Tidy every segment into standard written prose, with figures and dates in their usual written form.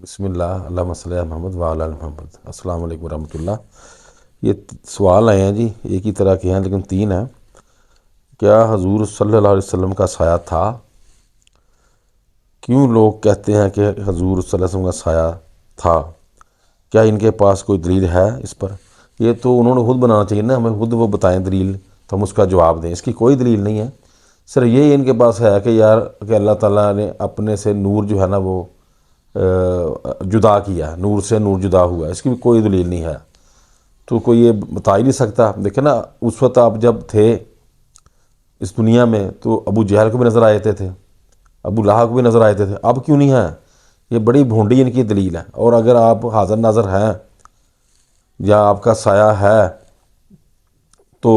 بسم اللہ، اللہم صلی علی محمد وعلی آل محمد۔ السلام علیکم ورحمۃ اللہ۔ یہ سوال آئے ہیں جی، ایک ہی طرح کے ہیں لیکن تین ہیں۔ کیا حضور صلی اللہ علیہ وسلم کا سایہ تھا؟ کیوں لوگ کہتے ہیں کہ حضور صلی اللہ علیہ وسلم کا سایہ تھا؟ کیا ان کے پاس کوئی دلیل ہے اس پر؟ یہ تو انہوں نے خود بنانا چاہیے نا، ہمیں خود وہ بتائیں دلیل تو ہم اس کا جواب دیں۔ اس کی کوئی دلیل نہیں ہے، صرف یہی ان کے پاس ہے کہ یار کہ اللہ تعالیٰ نے اپنے سے نور جو ہے نا وہ جدا کیا، نور سے نور جدا ہوا، اس کی بھی کوئی دلیل نہیں ہے۔ تو کوئی یہ بتا ہی نہیں سکتا۔ دیکھیں نا، اس وقت آپ جب تھے اس دنیا میں تو ابو جہل کو بھی نظر آئے تھے، ابو لہب کو بھی نظر آئے تھے، اب کیوں نہیں ہیں؟ یہ بڑی بھونڈی ان کی دلیل ہے۔ اور اگر آپ حاضر ناظر ہیں یا آپ کا سایہ ہے تو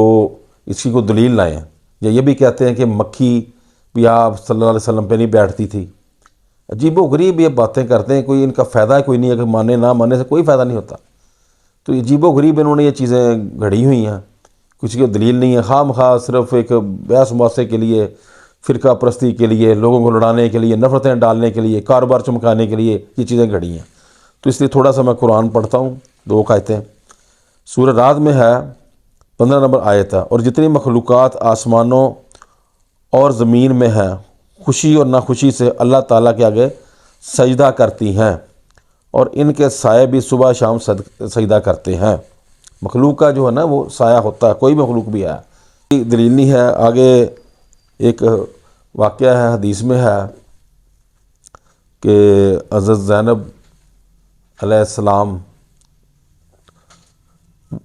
اس کی کوئی دلیل لائیں۔ یا یہ بھی کہتے ہیں کہ مکھی بھی آپ صلی اللہ علیہ وسلم پہ نہیں بیٹھتی تھی۔ عجیب و غریب یہ باتیں کرتے ہیں، کوئی ان کا فائدہ کوئی نہیں ہے، کہ مانے نہ ماننے سے کوئی فائدہ نہیں ہوتا۔ تو عجیب و غریب انہوں نے یہ چیزیں گھڑی ہوئی ہیں، کسی کی دلیل نہیں ہے، خواہ مخواہ صرف ایک بحث مباحثے کے لیے، فرقہ پرستی کے لیے، لوگوں کو لڑانے کے لیے، نفرتیں ڈالنے کے لیے، کاروبار چمکانے کے لیے یہ چیزیں گھڑی ہیں۔ تو اس لیے تھوڑا سا میں قرآن پڑھتا ہوں، 2 آیتیں۔ سورہ رعد میں ہے 15 نمبر آیت ہے، اور جتنی مخلوقات آسمانوں اور زمین میں ہیں خوشی اور ناخوشی سے اللہ تعالیٰ کے آگے سجدہ کرتی ہیں، اور ان کے سائے بھی صبح شام سجدہ کرتے ہیں۔ مخلوق کا جو ہے نا وہ سایہ ہوتا ہے، کوئی مخلوق بھی ہے، کوئی دلیل نہیں ہے۔ آگے ایک واقعہ ہے، حدیث میں ہے کہ حضرت زینب علیہ السلام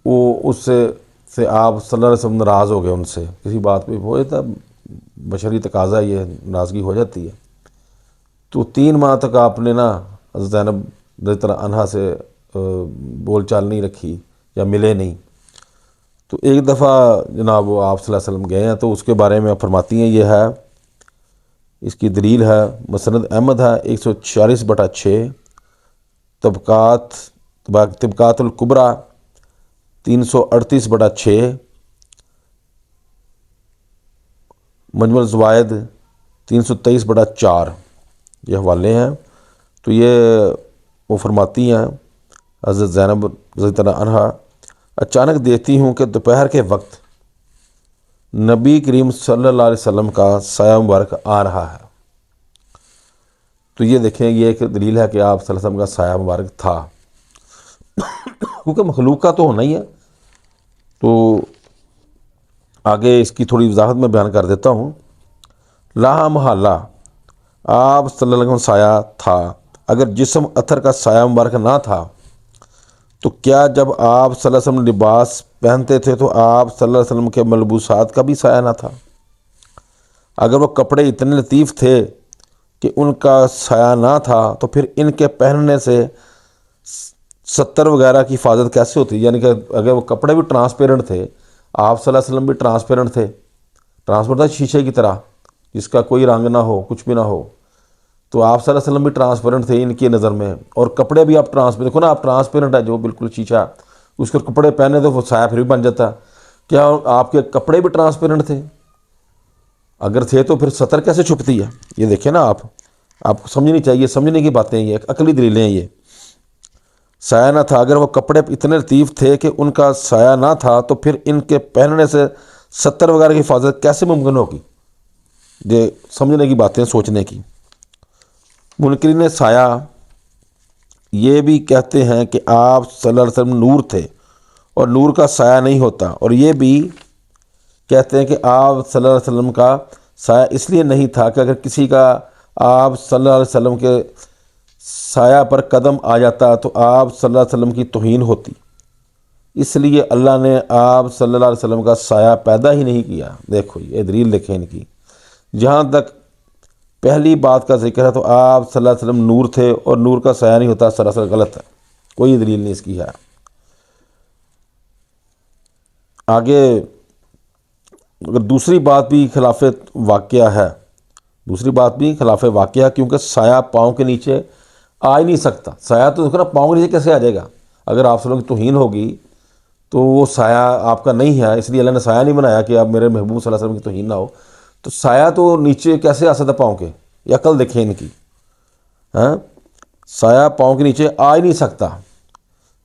وہ اس سے آپ صلی اللہ علیہ وسلم ناراض ہو گئے ان سے کسی بات پہ، ہو جاتا بشری تقاضا، یہ ناراضگی ہو جاتی ہے۔ تو 3 ماہ تک آپ نے نا حضرت زینب رضی اللہ عنہا سے بول چال نہیں رکھی یا ملے نہیں۔ تو ایک دفعہ جناب وہ آپ صلی اللہ علیہ وسلم گئے ہیں، تو اس کے بارے میں فرماتی ہیں، یہ ہے اس کی دلیل ہے، مسند احمد ہے 146/6، طبقات الکبریٰ 338/6، مجموع الزوائد 323/4، یہ حوالے ہیں۔ تو یہ وہ فرماتی ہیں حضرت زینب رضی اللہ عنہا، اچانک دیکھتی ہوں کہ دوپہر کے وقت نبی کریم صلی اللہ علیہ وسلم کا سایہ مبارک آ رہا ہے۔ تو یہ دیکھیں، یہ ایک دلیل ہے کہ آپ صلی اللہ علیہ وسلم کا سایہ مبارک تھا، کیونکہ مخلوق کا تو ہونا ہی ہے۔ تو آگے اس کی تھوڑی وضاحت میں بیان کر دیتا ہوں۔ لا محالہ آپ صلی اللہ علیہ وسلم سایہ تھا۔ اگر جسم اتھر کا سایہ مبارک نہ تھا تو کیا جب آپ صلی اللہ علیہ وسلم لباس پہنتے تھے تو آپ صلی اللہ علیہ وسلم کے ملبوسات کا بھی سایہ نہ تھا؟ اگر وہ کپڑے اتنے لطیف تھے کہ ان کا سایہ نہ تھا تو پھر ان کے پہننے سے ستر وغیرہ کی حفاظت کیسے ہوتی؟ یعنی کہ اگر وہ کپڑے بھی ٹرانسپیرنٹ تھے، آپ صلی اللہ علیہ وسلم بھی ٹرانسپیرنٹ تھے، ٹرانسپیرنٹ تھا شیشے کی طرح جس کا کوئی رنگ نہ ہو، کچھ بھی نہ ہو، تو آپ صلی اللہ علیہ وسلم بھی ٹرانسپیرنٹ تھے ان کی نظر میں، اور کپڑے بھی آپ ٹرانسپیرنٹ، دیکھو نا آپ ٹرانسپیرنٹ ہے جو بالکل شیشہ، اس کے کپڑے پہنے تو وہ سایہ پھر بھی بن جاتا۔ کیا آپ کے کپڑے بھی ٹرانسپیرنٹ تھے؟ اگر تھے تو پھر ستر کیسے چھپتی ہے؟ یہ دیکھیں نا، آپ کو سمجھنی چاہیے، سمجھنے کی باتیں، یہ عقلی دلیلیں ہیں۔ یہ سایہ نہ تھا، اگر وہ کپڑے اتنے لطیف تھے کہ ان کا سایہ نہ تھا تو پھر ان کے پہننے سے ستر وغیرہ کی حفاظت کیسے ممکن ہوگی؟ یہ سمجھنے کی باتیں، سوچنے کی۔ منکرین سایہ یہ بھی کہتے ہیں کہ آپ صلی اللہ علیہ وسلم نور تھے اور نور کا سایہ نہیں ہوتا، اور یہ بھی کہتے ہیں کہ آپ صلی اللہ علیہ وسلم کا سایہ اس لیے نہیں تھا کہ اگر کسی کا آپ صلی اللہ علیہ وسلم کے سایہ پر قدم آ جاتا تو آپ صلی اللہ علیہ وسلم کی توہین ہوتی، اس لیے اللہ نے آپ صلی اللہ علیہ وسلم کا سایہ پیدا ہی نہیں کیا۔ دیکھو یہ دلیل دیکھیں ان کی۔ جہاں تک پہلی بات کا ذکر ہے تو آپ صلی اللہ علیہ وسلم نور تھے اور نور کا سایہ نہیں ہوتا، سراسر غلط ہے، کوئی دلیل نہیں اس کی ہے۔ آگے اگر دوسری بات بھی خلاف واقعہ ہے، دوسری بات بھی خلاف واقعہ ہے، کیونکہ سایہ پاؤں کے نیچے آ ہی نہیں سکتا۔ سایہ تو دیکھو نا، پاؤں کے نیچے کیسے آ جائے گا؟ اگر آپ صلی اللہ علیہ وسلم کی توہین ہوگی تو وہ سایہ آپ کا نہیں ہے، اس لیے اللہ نے سایہ نہیں بنایا کہ آپ میرے محبوب صلی اللہ علیہ وسلم کی توہین نہ ہو۔ تو سایہ تو نیچے کیسے آ سکتا پاؤں کے؟ یہ عقل دیکھیں ان کی، ہاں۔ سایہ پاؤں کے نیچے آ ہی نہیں سکتا۔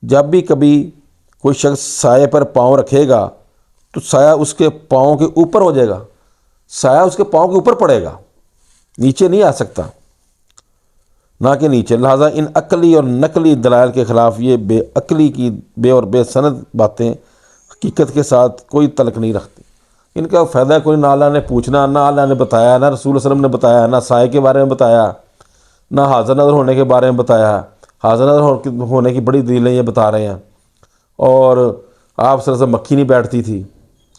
جب بھی کبھی کوئی شخص سائے پر پاؤں رکھے گا تو سایہ اس کے پاؤں کے اوپر ہو جائے گا، سایہ اس کے پاؤں کے اوپر پڑے گا، نیچے نہیں آ سکتا، نہ کہ نیچے۔ لہٰذا ان عقلی اور نقلی دلائل کے خلاف یہ بے عقلی کی بے اور بے سند باتیں حقیقت کے ساتھ کوئی تعلق نہیں رکھتی۔ ان کا فائدہ کوئی، نہ اللہ نے پوچھنا، نہ اللہ نے بتایا، نہ رسول صلی اللہ علیہ وسلم نے بتایا، نہ سائے کے بارے میں بتایا، نہ حاضر نظر ہونے کے بارے میں بتایا۔ حاضر نظر ہونے کی بڑی دلیلیں یہ بتا رہے ہیں، اور آپ صلی اللہ علیہ وسلم مکھی نہیں بیٹھتی تھی۔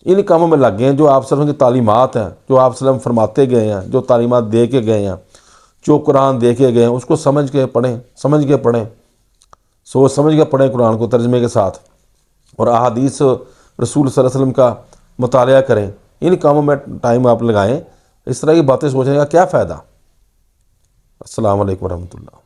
ان کاموں میں لگ گئے ہیں جو آپ صلی اللہ علیہ وسلم کی تعلیمات ہیں، جو آپ صلی اللہ علیہ وسلم فرماتے گئے ہیں، جو تعلیمات دے کے گئے ہیں، جو قرآن دے کے گئے ہیں، اس کو سمجھ کے پڑھیں، سمجھ کے پڑھیں، سوچ سمجھ کے پڑھیں قرآن کو ترجمے کے ساتھ، اور احادیث رسول صلی اللہ علیہ وسلم کا مطالعہ کریں۔ ان کاموں میں ٹائم آپ لگائیں، اس طرح کی باتیں سوچنے کا کیا فائدہ؟ السلام علیکم ورحمۃ اللہ۔